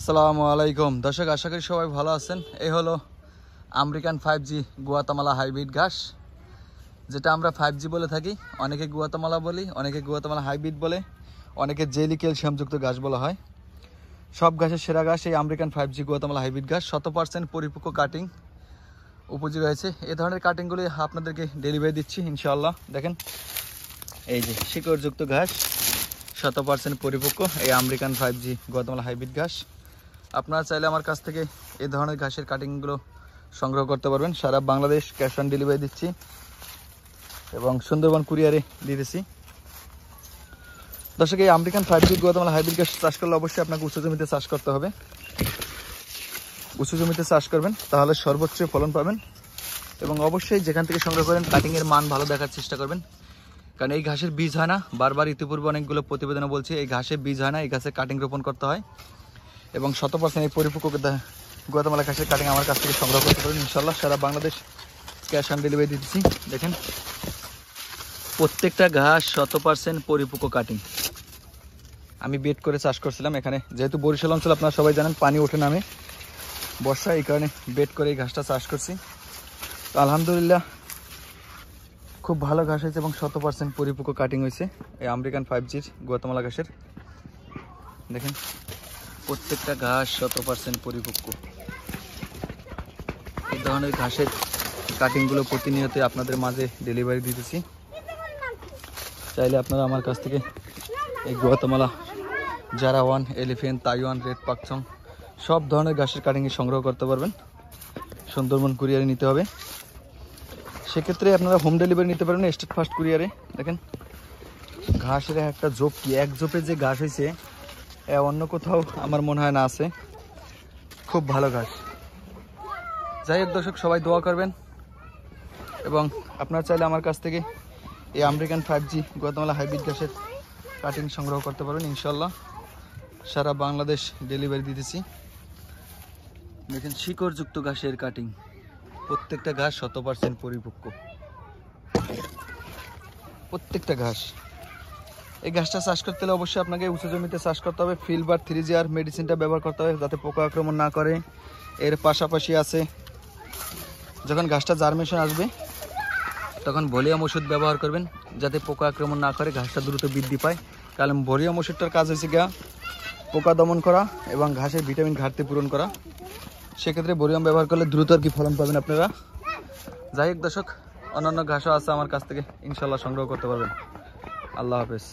আসসালামু আলাইকুম দর্শক, আশা করি সবাই ভালো আছেন। এই হলো আমেরিকান 5G গুয়াতামালা হাইব্রিড ঘাস, যেটা আমরা 5G বলে থাকি। অনেকে গুয়াতামালা বলি, অনেকে গুয়াতামালা হাইব্রিড বলে, অনেকে জেলি ক্যালসিয়ামযুক্ত ঘাস বলা হয়। সব ঘাসের সেরা ঘাস এই আমেরিকান 5G গুয়াতামালা হাইব্রিড ঘাস। 100% পরিপক্ক কাটিং উপযোগী হয়েছে। এ ধরনের কাটিংগুলি আপনাদেরকে ডেলিভারি দিচ্ছি ইনশাআল্লাহ। দেখেন, এই যে শিকড়যুক্ত ঘাস, 100% পরিপক্ক এই আমেরিকান 5G গুয়াতামালা হাইব্রিড ঘাস। আপনারা চাইলে আমার কাছ থেকে এই ধরনের ঘাসের কাটিংগুলো সংগ্রহ করতে পারবেন। সারা বাংলাদেশ ক্যাশ অন ডেলিভারি দিচ্ছি এবং সুন্দরবন কুরিয়ারে দিতেছি। দর্শক, এই আমেরিকান 5G গুয়াতামালা হাইব্রিড ঘাস চাষ করলে অবশ্যই আপনাকে উঁচু জমিতে চাষ করতে হবে। উঁচু জমিতে চাষ করবেন, তাহলে সর্বোচ্চ ফলন পাবেন। এবং অবশ্যই যেখান থেকে সংগ্রহ করেন কাটিংয়ের মান ভালো দেখার চেষ্টা করবেন, কারণ এই ঘাসের বীজ হয় না। বারবার ইতিপূর্বে অনেকগুলো প্রতিবেদনে বলছি, এই ঘাসের বীজ হয় না, এই ঘাসের কাটিং রোপণ করতে হয়। এবং 100% এই পরিপক্ক গুয়াতামালা ঘাসের কাটিং আমার কাছ থেকে সংগ্রহ করতে পারেন ইনশাল্লাহ। সারা বাংলাদেশ ক্যাশ অন ডেলিভারি দিচ্ছি। দেখেন, প্রত্যেকটা ঘাস 100% পরিপক্ক কাটিং। আমি বেড করে চাষ করছিলাম এখানে, যেহেতু বরিশাল অঞ্চল আপনারা সবাই জানেন পানি ওঠে নামে বর্ষা, এই কারণে বেড করে এই ঘাসটা চাষ করছি। তো আলহামদুলিল্লাহ খুব ভালো ঘাস হয়েছে এবং 100% পরিপক্ক কাটিং হয়েছে এই আমেরিকান 5G গুয়াতামালা ঘাসের। দেখেন, প্রত্যেকটা ঘাস 100% পরিপক্ক। এই ধরনের ঘাসের কাটিংগুলো প্রতিনিয়ত আপনাদের মাঝে ডেলিভারি দিতেছি। চাইলে আপনারা আমার কাছ থেকে এই গুয়াতামালা, জারাওয়ান, এলিফেন্ট, তাইওয়ান, রেড পাকচং সব ধরনের ঘাসের কাটিংয়ে সংগ্রহ করতে পারবেন। সুন্দরবন কুরিয়ারে নিতে হবে, সেক্ষেত্রে আপনারা হোম ডেলিভারি নিতে পারবেন স্টেট ফার্স্ট কুরিয়ারে। দেখেন, ঘাসের একটা ঝোপ, কি এক ঝোপে যে ঘাস হয়েছে অন্য কোথাও আমার মনে হয় না আছে। খুব ভালো ঘাস। যাই হোক দর্শক, সবাই দোয়া করবেন এবং আপনারা চাইলে আমার কাছ থেকে এই আমেরিকান 5G গুয়াতামালা হাইব্রিড ঘাসের কাটিং সংগ্রহ করতে পারবেন ইনশাল্লাহ। সারা বাংলাদেশ ডেলিভারি দিতেছি। দেখেন, শিকড়যুক্ত ঘাসের কাটিং, প্রত্যেকটা ঘাস 100% পরিপক্ক। প্রত্যেকটা ঘাস। এই ঘাসটা চাষ করতে হলে অবশ্যই আপনাকে উঁচু জমিতে চাষ করতে হবে। ফিলবার 3GR মেডিসিনটা ব্যবহার করতে হবে যাতে পোকা আক্রমণ না করে। এর পাশাপাশি আছে, যখন ঘাসটা জার্মেশন আসবে তখন ভলিউম ওষুধ ব্যবহার করবেন যাতে পোকা আক্রমণ না করে, ঘাসটা দ্রুত বৃদ্ধি পায়। কারণ ভলিউম ওষুধটার কাজ হচ্ছে গিয়া পোকা দমন করা এবং ঘাসের ভিটামিন ঘাটতি পূরণ করা। সেক্ষেত্রে ভলিউম ব্যবহার করলে দ্রুত আর কি ফলন পাবেন আপনারা। যাই হোক দর্শক, অন্যান্য ঘাসও আছে আমার কাছ থেকে ইনশাল্লাহ সংগ্রহ করতে পারবেন। আল্লাহ হাফেজ।